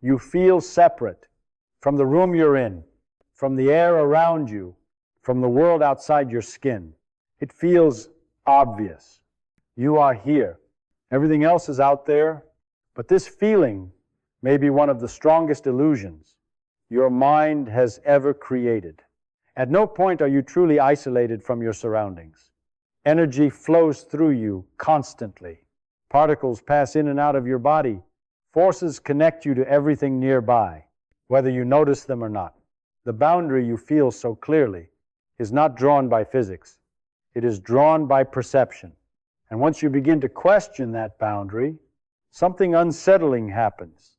You feel separate from the room you're in, from the air around you, from the world outside your skin. It feels obvious. You are here. Everything else is out there, but this feeling may be one of the strongest illusions your mind has ever created. At no point are you truly isolated from your surroundings. Energy flows through you constantly. Particles pass in and out of your body. Forces connect you to everything nearby, whether you notice them or not. The boundary you feel so clearly is not drawn by physics. It is drawn by perception. And once you begin to question that boundary, something unsettling happens.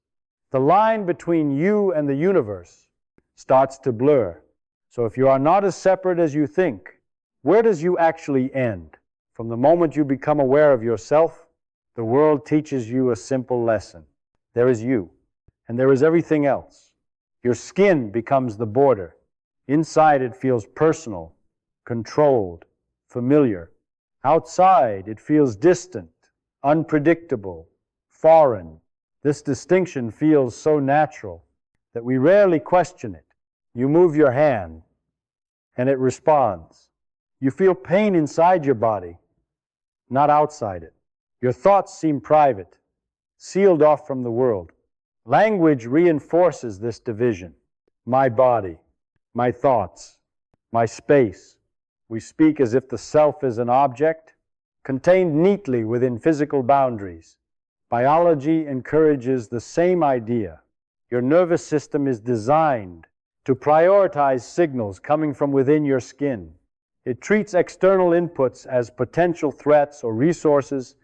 The line between you and the universe starts to blur. So if you are not as separate as you think, where does you actually end? From the moment you become aware of yourself, the world teaches you a simple lesson. There is you, and there is everything else. Your skin becomes the border. Inside it feels personal, controlled, familiar. Outside it feels distant, unpredictable, foreign. This distinction feels so natural that we rarely question it. You move your hand, and it responds. You feel pain inside your body, not outside it. Your thoughts seem private, sealed off from the world. Language reinforces this division. My body, my thoughts, my space. We speak as if the self is an object, contained neatly within physical boundaries. Biology encourages the same idea. Your nervous system is designed to prioritize signals coming from within your skin. It treats external inputs as potential threats or resources,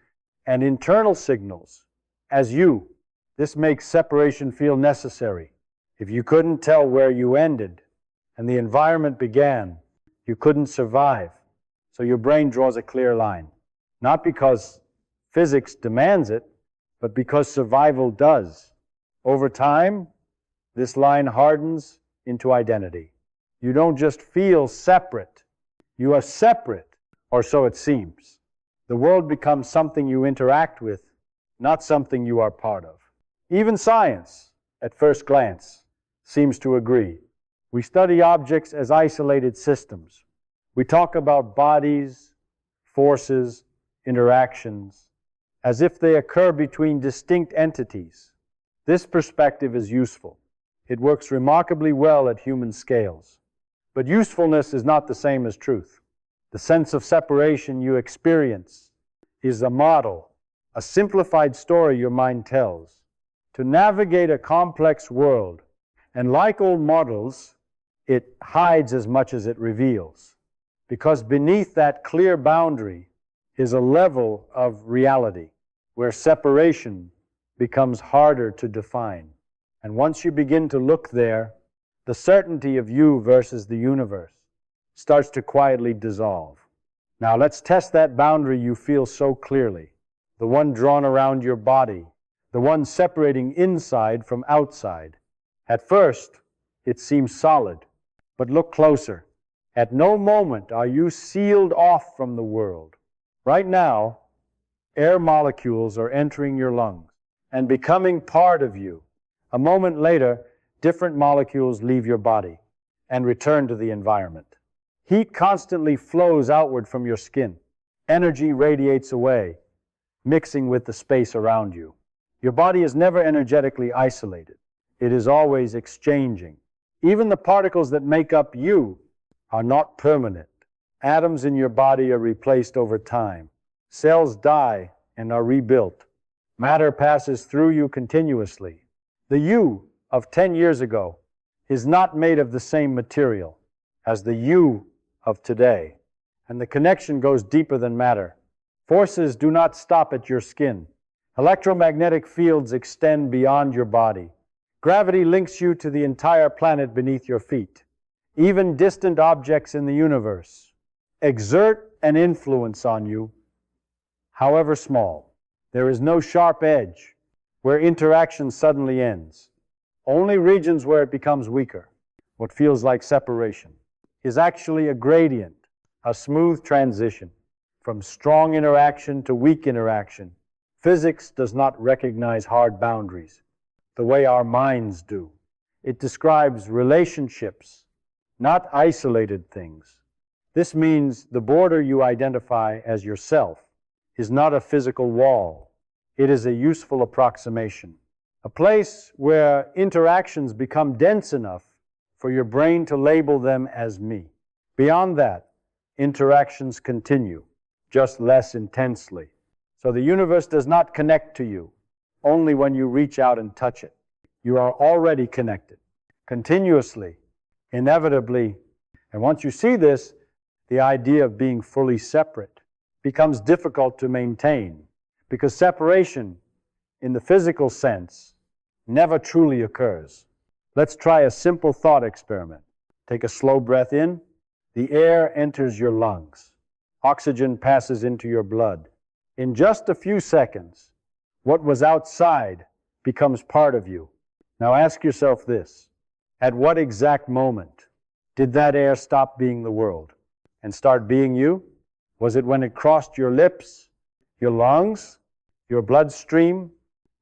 and internal signals as you. This makes separation feel necessary. If you couldn't tell where you ended and the environment began, you couldn't survive. So your brain draws a clear line. Not because physics demands it, but because survival does. Over time, this line hardens into identity. You don't just feel separate. You are separate, or so it seems. The world becomes something you interact with, not something you are part of. Even science, at first glance, seems to agree. We study objects as isolated systems. We talk about bodies, forces, interactions, as if they occur between distinct entities. This perspective is useful. It works remarkably well at human scales. But usefulness is not the same as truth. The sense of separation you experience is a model, a simplified story your mind tells. To navigate a complex world, and like all models, it hides as much as it reveals. Because beneath that clear boundary is a level of reality where separation becomes harder to define. And once you begin to look there, the certainty of you versus the universe starts to quietly dissolve. Now let's test that boundary you feel so clearly, the one drawn around your body, the one separating inside from outside. At first, it seems solid, but look closer. At no moment are you sealed off from the world. Right now, air molecules are entering your lungs and becoming part of you. A moment later, different molecules leave your body and return to the environment. Heat constantly flows outward from your skin. Energy radiates away, mixing with the space around you. Your body is never energetically isolated. It is always exchanging. Even the particles that make up you are not permanent. Atoms in your body are replaced over time. Cells die and are rebuilt. Matter passes through you continuously. The you of 10 years ago is not made of the same material as the you of today. And the connection goes deeper than matter. Forces do not stop at your skin. Electromagnetic fields extend beyond your body. Gravity links you to the entire planet beneath your feet. Even distant objects in the universe exert an influence on you, however small. There is no sharp edge where interaction suddenly ends. Only regions where it becomes weaker. What feels like separation is actually a gradient, a smooth transition from strong interaction to weak interaction. Physics does not recognize hard boundaries. the way our minds do. It describes relationships, not isolated things. This means the border you identify as yourself is not a physical wall. It is a useful approximation, a place where interactions become dense enough for your brain to label them as me. Beyond that, interactions continue, just less intensely. So the universe does not connect to you only when you reach out and touch it. You are already connected, continuously, inevitably. And once you see this, the idea of being fully separate becomes difficult to maintain, because separation, in the physical sense, never truly occurs. Let's try a simple thought experiment. Take a slow breath in. The air enters your lungs. Oxygen passes into your blood. In just a few seconds, what was outside becomes part of you. Now ask yourself this: at what exact moment did that air stop being the world and start being you? Was it when it crossed your lips, your lungs, your bloodstream?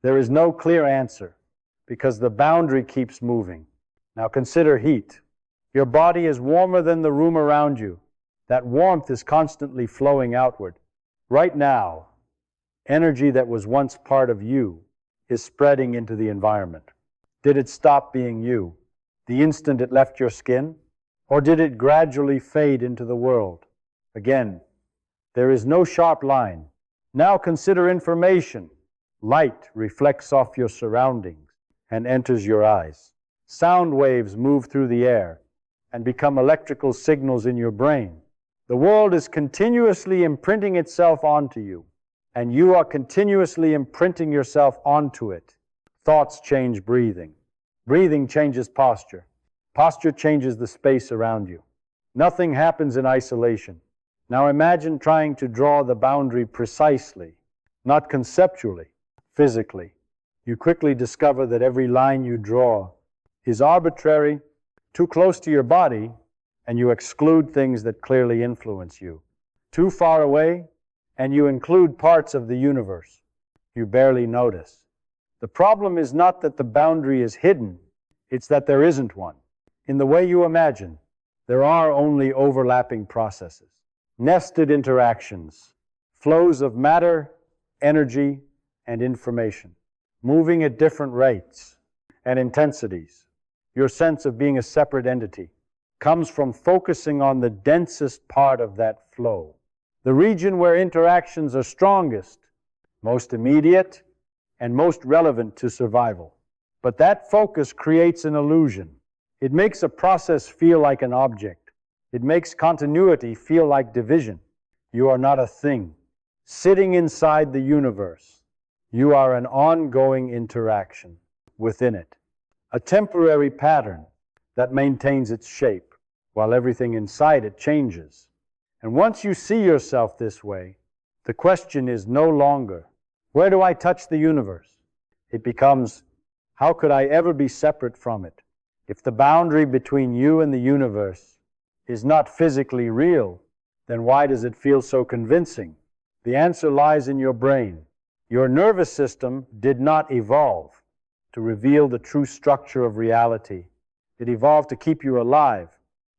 There is no clear answer, because the boundary keeps moving. Now consider heat. Your body is warmer than the room around you. That warmth is constantly flowing outward. Right now, energy that was once part of you is spreading into the environment. Did it stop being you the instant it left your skin? Or did it gradually fade into the world? Again, there is no sharp line. Now consider information. Light reflects off your surroundings and enters your eyes. Sound waves move through the air and become electrical signals in your brain. The world is continuously imprinting itself onto you, and you are continuously imprinting yourself onto it. Thoughts change breathing. Breathing changes posture. Posture changes the space around you. Nothing happens in isolation. Now imagine trying to draw the boundary precisely, not conceptually, physically. You quickly discover that every line you draw is arbitrary, too close to your body, and you exclude things that clearly influence you. Too far away, and you include parts of the universe you barely notice. The problem is not that the boundary is hidden, it's that there isn't one. In the way you imagine, there are only overlapping processes, nested interactions, flows of matter, energy, and information, moving at different rates and intensities. Your sense of being a separate entity comes from focusing on the densest part of that flow, the region where interactions are strongest, most immediate, and most relevant to survival. But that focus creates an illusion. It makes a process feel like an object. It makes continuity feel like division. You are not a thing sitting inside the universe. You are an ongoing interaction within it, a temporary pattern that maintains its shape while everything inside it changes. And once you see yourself this way, the question is no longer, where do I touch the universe? It becomes, how could I ever be separate from it? If the boundary between you and the universe is not physically real, then why does it feel so convincing? The answer lies in your brain. Your nervous system did not evolve to reveal the true structure of reality. It evolved to keep you alive.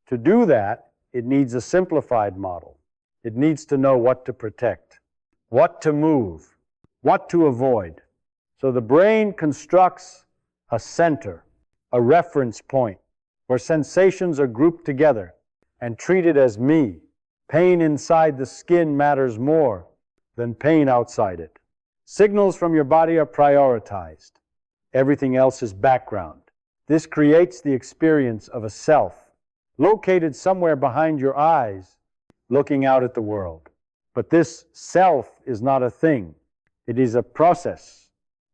To do that, it needs a simplified model. It needs to know what to protect, what to move, what to avoid. So the brain constructs a center, a reference point, where sensations are grouped together and treated as me. Pain inside the skin matters more than pain outside it. Signals from your body are prioritized. Everything else is background. This creates the experience of a self, located somewhere behind your eyes, looking out at the world. But this self is not a thing. It is a process,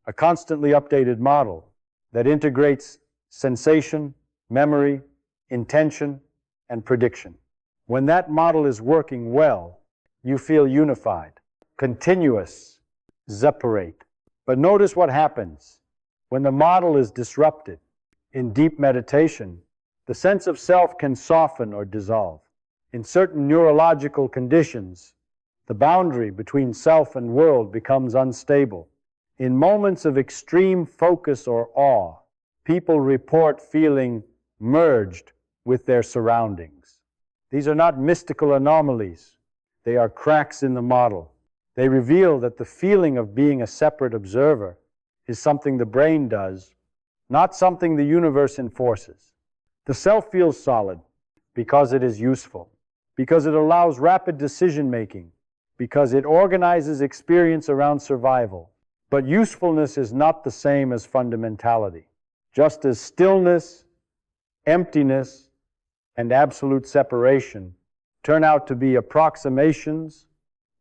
a constantly updated model that integrates sensation, memory, intention, and prediction. When that model is working well, you feel unified, continuous, separate. But notice what happens when the model is disrupted. In deep meditation, the sense of self can soften or dissolve. In certain neurological conditions, the boundary between self and world becomes unstable. In moments of extreme focus or awe, people report feeling merged with their surroundings. These are not mystical anomalies. They are cracks in the model. They reveal that the feeling of being a separate observer is something the brain does, not something the universe enforces. The self feels solid because it is useful, because it allows rapid decision-making, because it organizes experience around survival. But usefulness is not the same as fundamentality. Just as stillness, emptiness, and absolute separation turn out to be approximations,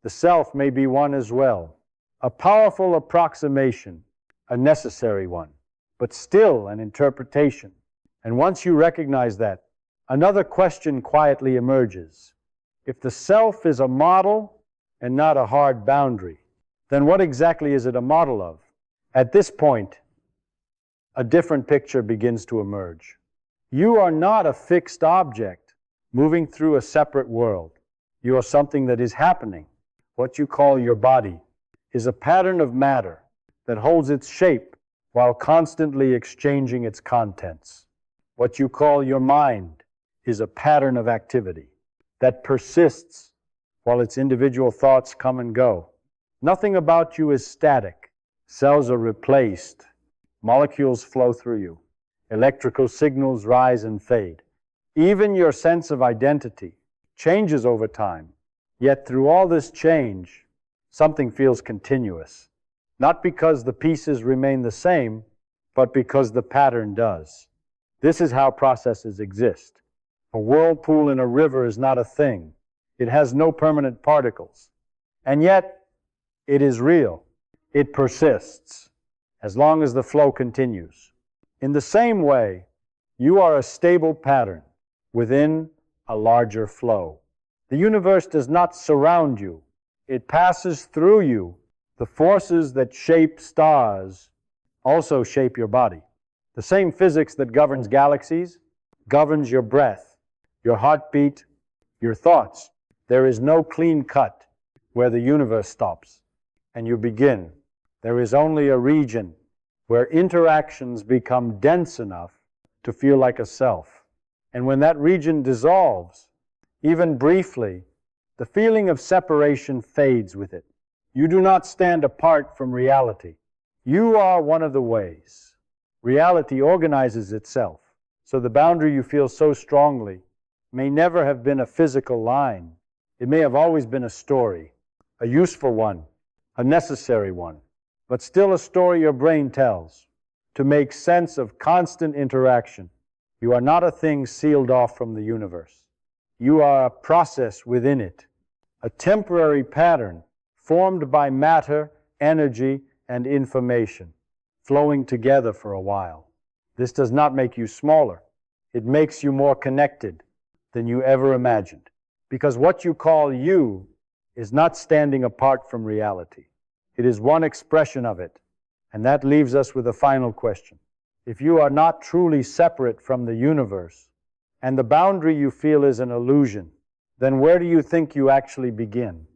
the self may be one as well. A powerful approximation, a necessary one, but still an interpretation. And once you recognize that, another question quietly emerges. If the self is a model and not a hard boundary, then what exactly is it a model of? At this point, a different picture begins to emerge. You are not a fixed object moving through a separate world. You are something that is happening. What you call your body is a pattern of matter that holds its shape while constantly exchanging its contents. What you call your mind is a pattern of activity that persists while its individual thoughts come and go. Nothing about you is static. Cells are replaced. Molecules flow through you. Electrical signals rise and fade. Even your sense of identity changes over time. Yet through all this change, something feels continuous. Not because the pieces remain the same, but because the pattern does. This is how processes exist. A whirlpool in a river is not a thing. It has no permanent particles. And yet, it is real. It persists as long as the flow continues. In the same way, you are a stable pattern within a larger flow. The universe does not surround you. It passes through you. The forces that shape stars also shape your body. The same physics that governs galaxies governs your breath, your heartbeat, your thoughts. There is no clean cut where the universe stops and you begin. There is only a region where interactions become dense enough to feel like a self. And when that region dissolves, even briefly, the feeling of separation fades with it. You do not stand apart from reality. You are one of the ways. Reality organizes itself, so the boundary you feel so strongly may never have been a physical line. It may have always been a story, a useful one, a necessary one, but still a story your brain tells to make sense of constant interaction. You are not a thing sealed off from the universe. You are a process within it, a temporary pattern formed by matter, energy, and information, flowing together for a while. This does not make you smaller. It makes you more connected than you ever imagined. Because what you call you is not standing apart from reality. It is one expression of it. And that leaves us with a final question. If you are not truly separate from the universe, and the boundary you feel is an illusion, then where do you think you actually begin?